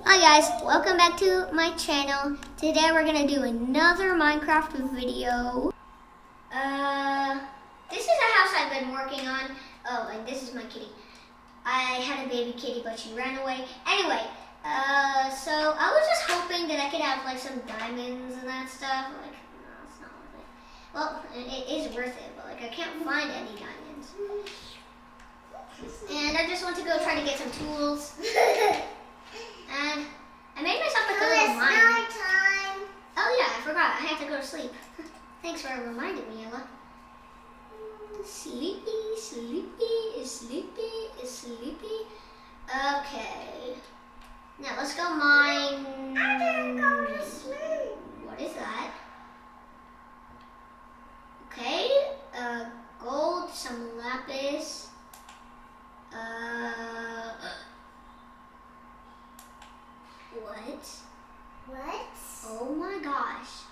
Hi guys, welcome back to my channel. Today we're gonna do another Minecraft video. This is a house I've been working on. Oh, and this is my kitty. I had a baby kitty, but she ran away. Anyway, so I was just hoping that I could have like some diamonds and that stuff. Like, no, it's not worth it. Well, it is worth it, but like I can't find any diamonds. And I just want to go try to get some tools. And I made myself like a little mine. Time. Oh yeah, I forgot. I have to go to sleep. Thanks for reminding me, Ella. Sleepy, sleepy, sleepy, sleepy. Okay. Now let's go mine. I didn't go to sleep. What is that? Okay. Gold, some lapis. What? Oh my gosh.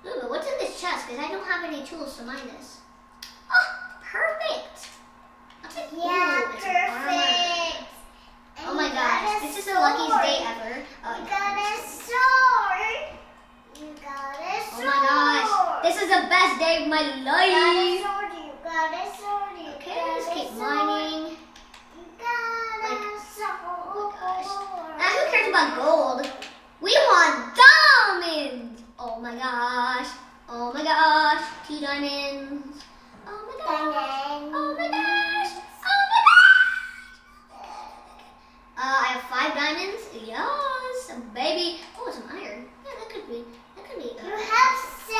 Ooh, what's in this chest? Because I don't have any tools to mine this. Oh, perfect. Yeah, ooh, perfect. Oh my gosh, this is the luckiest day ever. You got a sword. You got a sword. Oh my gosh, this is the best day of my life. You got a sword. Okay, let's keep mining. You got a sword. Oh my gosh. Now who cares about gold? We want diamonds! Oh my gosh. Oh my gosh. 2 diamonds. Oh my gosh. Oh my gosh. Oh my gosh. I have 5 diamonds. Yes, baby. Oh, some iron. Yeah, that could be. You have 6.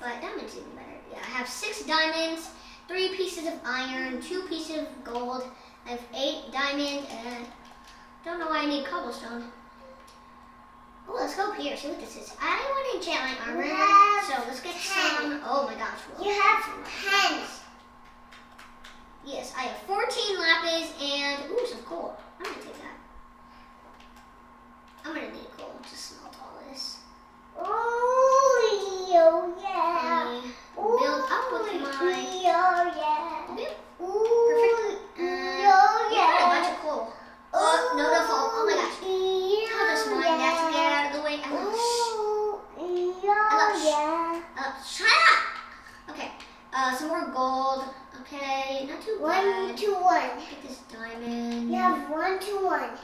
But diamonds even better. Yeah, I have 6 diamonds, 3 pieces of iron, 2 pieces of gold. I have 8 diamonds, and don't know why I need cobblestone. Oh, let's go up here, see what this is. I want to enchant my armor, so let's get 10. Oh my gosh. You have 10. Yes, I have 14 lapis and, ooh, some coal. I'm going to take that. I'm going to need coal to smelt all this. Oh, yeah. Build up with my... yeah. Okay, Ooh, perfect. yeah. Yeah, a bunch of coal. Oh, no, don't fall. Oh my gosh. I'll just mine that to get out of the way. Shut up! Okay, some more gold. Okay, not too bad. 1 to 1. Get this diamond. You have 1 to 1.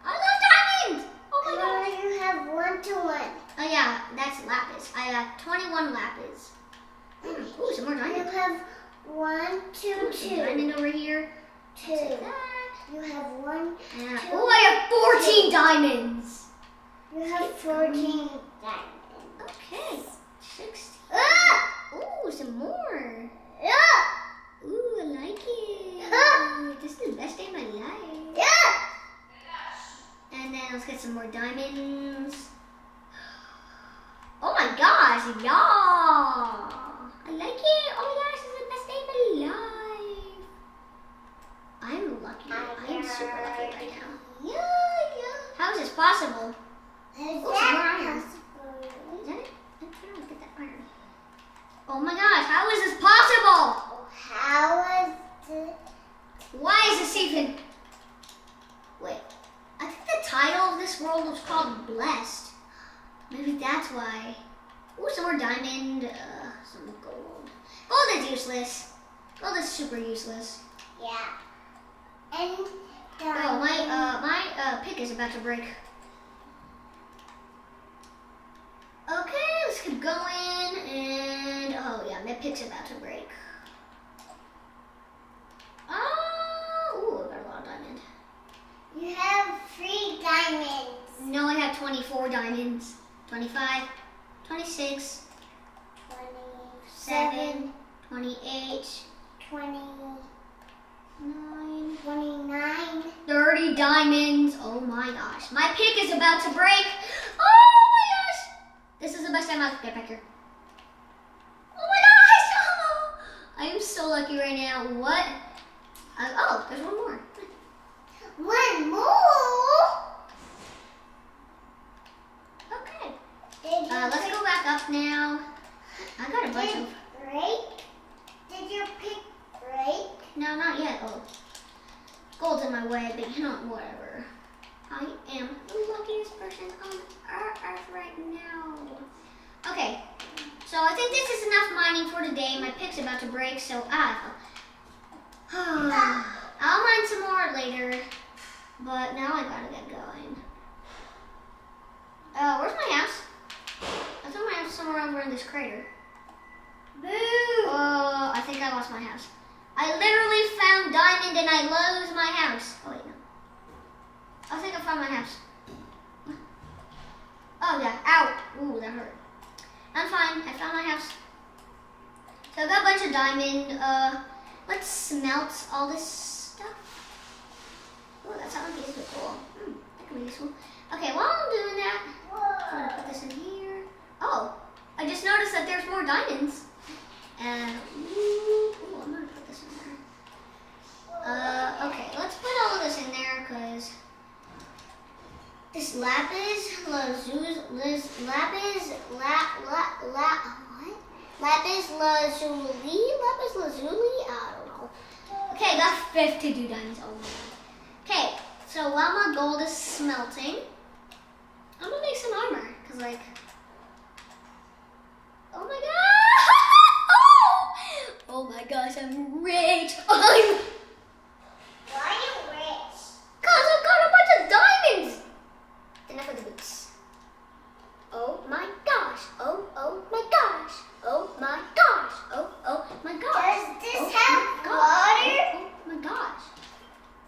I love diamonds! Oh my gosh. You have 1 to 1. Oh yeah, that's lapis. I got 21 lapis. Ooh, some more You diamonds. have 1 to Ooh, 2. some diamond over here. 2. You have 1. And, 2. oh, I have 14 diamonds. You have 14 diamonds. Okay, 16. Ah! Ooh, some more. Yeah! Ooh, I like it. This is the best day of my life. Yeah! And then let's get some more diamonds. Oh my gosh, yeah! I like it. Oh my gosh, this is the best day of my life. I'm lucky. I'm super lucky right now. Yeah. How is this possible? Is Oh, some more that iron. possible? Is that it? I'm trying to get that iron. Oh my gosh, how is this possible? How is it? Why is this even... Wait, I think the title of this world was called Blessed. Maybe that's why. Ooh, some more diamond, some gold. Gold is useless. Gold is super useless. Yeah. And Oh, my pick is about to break. Okay, let's keep going, and oh yeah, my pick's about to break. Oh, ooh, I got a lot of diamond. you have 3 diamonds. No, I have 24 diamonds. 25, 26, 27, 28, 20, 9, 29. 30 diamonds. Oh my gosh, my pick is about to break. Oh my gosh, this is the best time I've get back here. Oh my gosh, oh, I am so lucky right now. What? Oh, there's one more. 1 more. Okay. Let's Let's go back up now. I got a bunch of... break? Did your pick break? No, not yet. Oh, gold's in my way, but you know, whatever. I am lucky. just about to break, so I'll mine some more later. But now I gotta get going. Where's my house? I thought my house was somewhere over in this crater. Boo! I think I lost my house. I literally found diamond and I lost my house. Oh wait, no. I think I found my house. Oh yeah, ow. Ooh, that hurt. I'm fine, I found my house. So I got a bunch of diamond. Let's smelt all this stuff. Oh, that sounds useful. Cool. That could be useful. Okay, while I'm doing that, I'm gonna put this in here. Oh, I just noticed that there's more diamonds. And ooh, I'm gonna put this in there. Okay, let's put all of this in there because this lapis lazuli, I don't know. Okay, got 52 diamonds. Oh my god. Okay, so while my gold is smelting, I'm gonna make some armor because, like, oh my god! Oh my gosh, I'm rich. Why are you rich? Cause I've got a bunch of diamonds. Enough of the boots. Oh my gosh. Oh my gosh. Oh my gosh. Oh my gosh. Does this have water? Oh my gosh.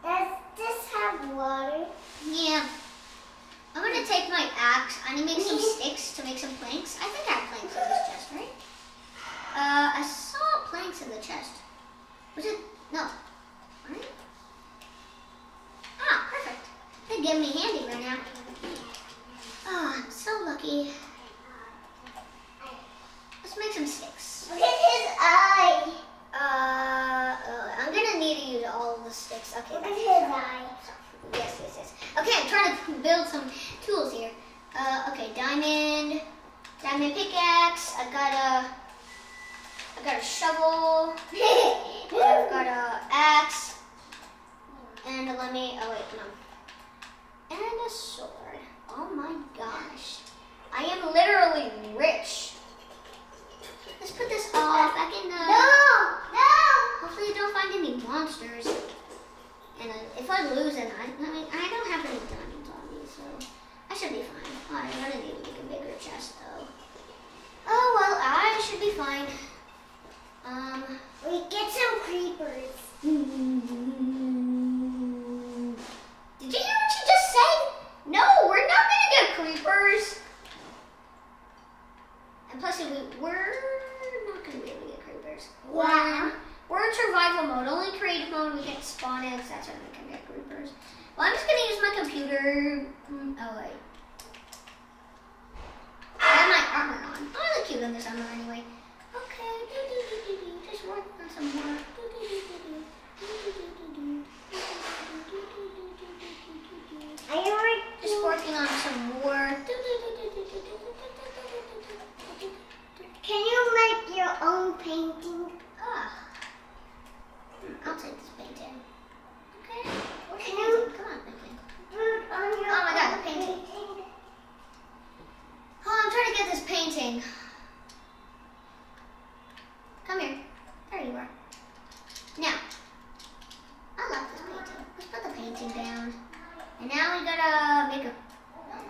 Does this have water? Yeah. I'm gonna take my axe. I'm gonna make some sticks to make some planks. I think I have planks in this chest, right? I saw planks in the chest. Was it? No. Right? Ah, perfect. They give me handy right now. Oh, I'm so lucky. Let's make some sticks. Look at his eye. I'm gonna need to use all of the sticks. Okay. Look at his eye. Yes. Okay, I'm trying to build some tools here. Okay, diamond pickaxe. I got a shovel. I've got a axe. And let me. Oh wait, no. And a sword. Oh my gosh, I am literally rich. Let's put this all back in the. No! Hopefully, you don't find any monsters. And if I lose it, I don't have any diamonds on me, so I should be fine. Oh, I'm gonna need to make a bigger chest, though. Oh well, I should be fine. We get some creepers. Did you hear what she just said? No, we're not gonna get creepers. And plus, we're not gonna be able to get creepers. Wow. We're in survival mode. Only creative mode we get spawn eggs. That's when we can get creepers. Well, I'm just gonna use my computer. Oh wait. I have my armor on. I look cute in this armor anyway. Okay. Just working on some more. Just working on some more. Can you make your own painting? I'll take this painting. Okay. Where's Can the you- painting? Come on, painting. On your Oh my God, own painting. Oh, I'm trying to get this painting. Come here. There you are. Now, I love this painting. Let's put the painting down. And now we gotta make a. Oh my god.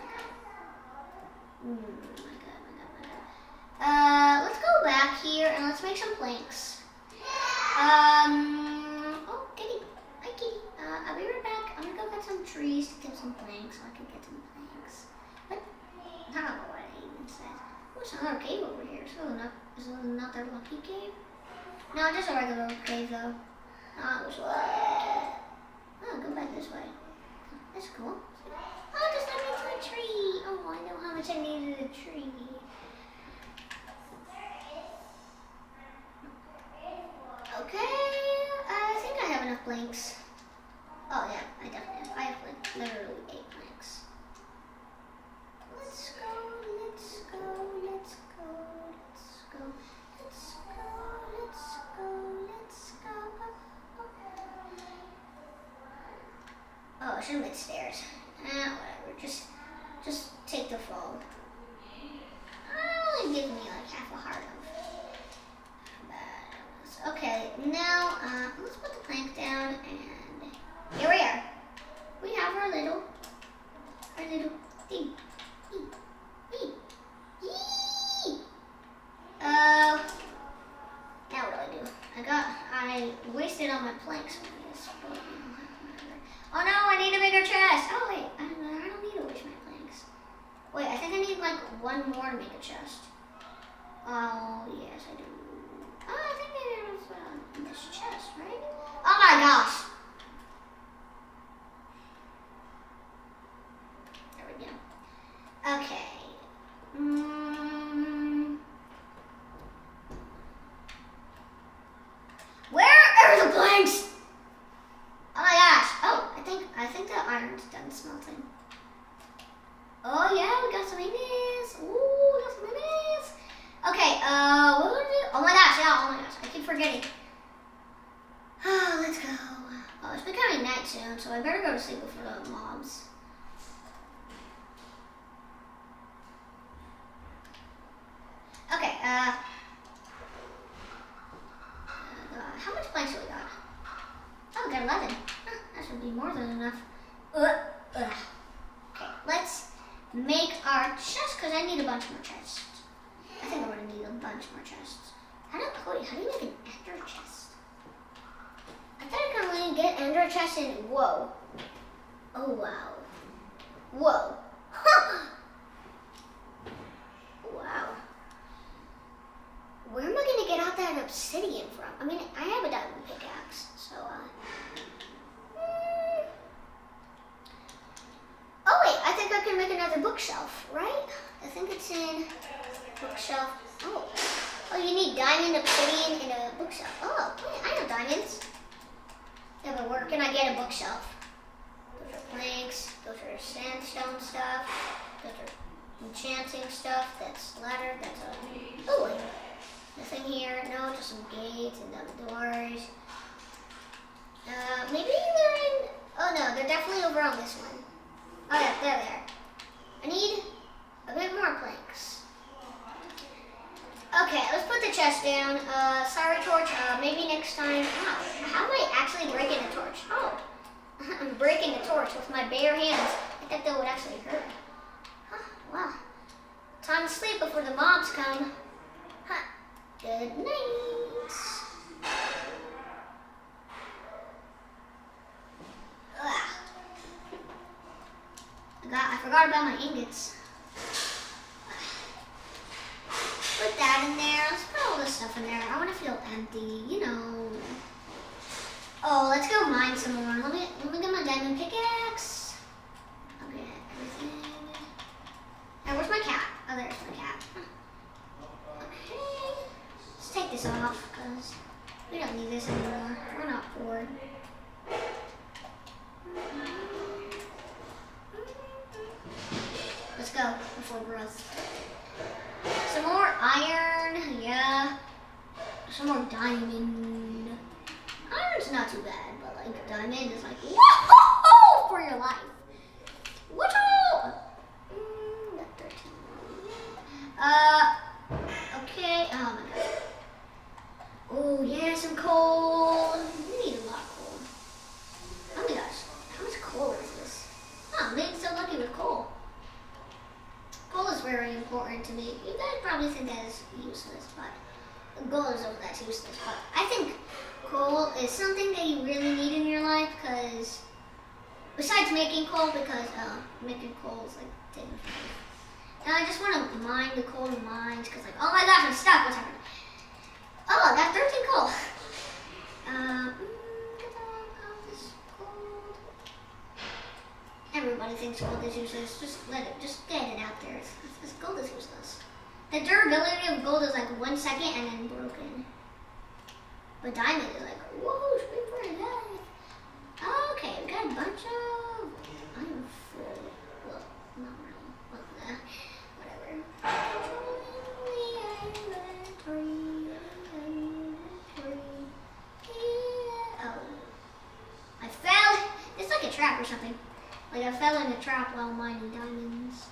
Let's go back here and let's make some planks. Oh, kitty. Hi, kitty. I'll be right back. I'm gonna go get some trees to get some planks so I can get some planks. What? I don't know what it even says. What's another cave over here? Is it another lucky cave? No, just a regular cave though. Oh, it was oh, go back this way. That's cool. Oh, just let me to a tree. Oh, I know how much I needed a tree. Okay, I think I have enough planks. Oh yeah, I definitely have. I have like literally 8 planks. Let's go. Oh, I should have made stairs. Whatever. Just take the fall. Only give me like half a heart of. her little thing. Now what do? I wasted all my planks on this. Oh no, I need a bigger chest. Oh wait, I don't need to waste my planks. Wait, I think I need like one more to make a chest. Oh yes, I do. Oh, I think maybe it was this chest, right? Oh my gosh. There we go. Okay. Where are the planks? Oh my gosh. Oh, I think the iron's done smelting. Oh yeah, we got some ingots. Ooh, we got some ingots. Okay, what would we do? Oh my gosh, yeah, oh my gosh. I keep forgetting. Oh, let's go. Oh, it's becoming night soon, so I better go to sleep before the mobs. Okay, how much planks do we got? Oh, we got 11. Huh, that should be more than enough. Okay, let's make our chest, because I need a bunch more chests. I think we're going to need a bunch more chests. How do you make an ender chest? I thought I could only get ender chests in, whoa. Oh, wow. Whoa. Wow. Where am I going to get out that obsidian from? I mean, I have a diamond pickaxe, so, Oh wait, I think I can make another bookshelf, right? I think it's in bookshelf. Oh, you need diamond, obsidian, and a bookshelf. Oh, wait, I know diamonds. Yeah, but where can I get a bookshelf? Those are planks. Those are sandstone stuff. Those are enchanting stuff. That's ladder. That's a. Oh, nothing here. No, just some gates and the doors. Maybe they're in. Oh no, they're definitely over on this one. Oh yeah, there. I need a bit more planks. Okay, let's put the chest down. Sorry, torch. Maybe next time. Wow, how am I actually breaking a torch? Oh, I'm breaking a torch with my bare hands. I thought that would actually hurt. Huh, wow. Time to sleep before the mobs come. Huh. Good night. I forgot about my ingots. Put that in there. Let's put all this stuff in there. I want to feel empty, you know. Oh, let's go mine some more. Let me get my diamond pickaxe. Okay, everything. Now, where's my cat? Oh, there's my cat. Okay. Let's take this off because we don't need this anymore. We're not bored. Let's go before growth. Some more iron, yeah. Some more diamond. Iron's not too bad, but like diamond is like whoa for your life. What? Got 13. Okay. Oh my god. Oh yeah, some coal. We need a lot of coal. Oh my gosh, how much coal is this? Oh, I'm being so lucky with coal. Coal is very important to me. You guys probably think that is useless, but gold is that's useless. But I think coal is something that you really need in your life, because besides making coal, because making coal is like taking forever. And I just want to mine the coal in mines, because like, oh my gosh, I'm stuck. What's happening? Oh, I got 13 coal. Everybody thinks gold is useless. Just get it out there. It's gold is useless. The durability of gold is like 1 second and then broken. But diamond is like, whoa, scream for a life. Okay, we got a bunch of iron full. Well, not really. Well, whatever. Oh. I fell. It's like a trap or something. Like I fell in a trap while mining diamonds.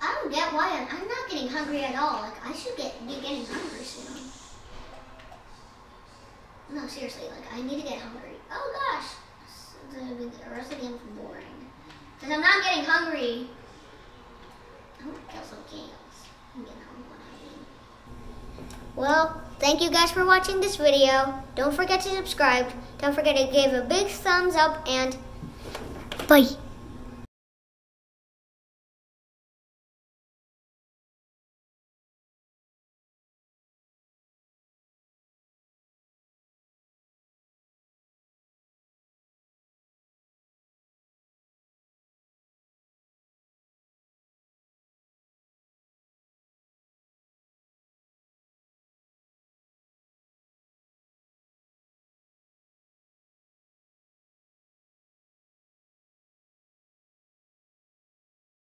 I don't get why I'm not getting hungry at all. Like I should be getting hungry soon. No, seriously, like I need to get hungry. Oh gosh, the rest of the game's boring. Because I'm not getting hungry. I want to kill some cans. I'm getting hungry when I eat. Well, thank you guys for watching this video. Don't forget to subscribe. Don't forget to give a big thumbs up and bye.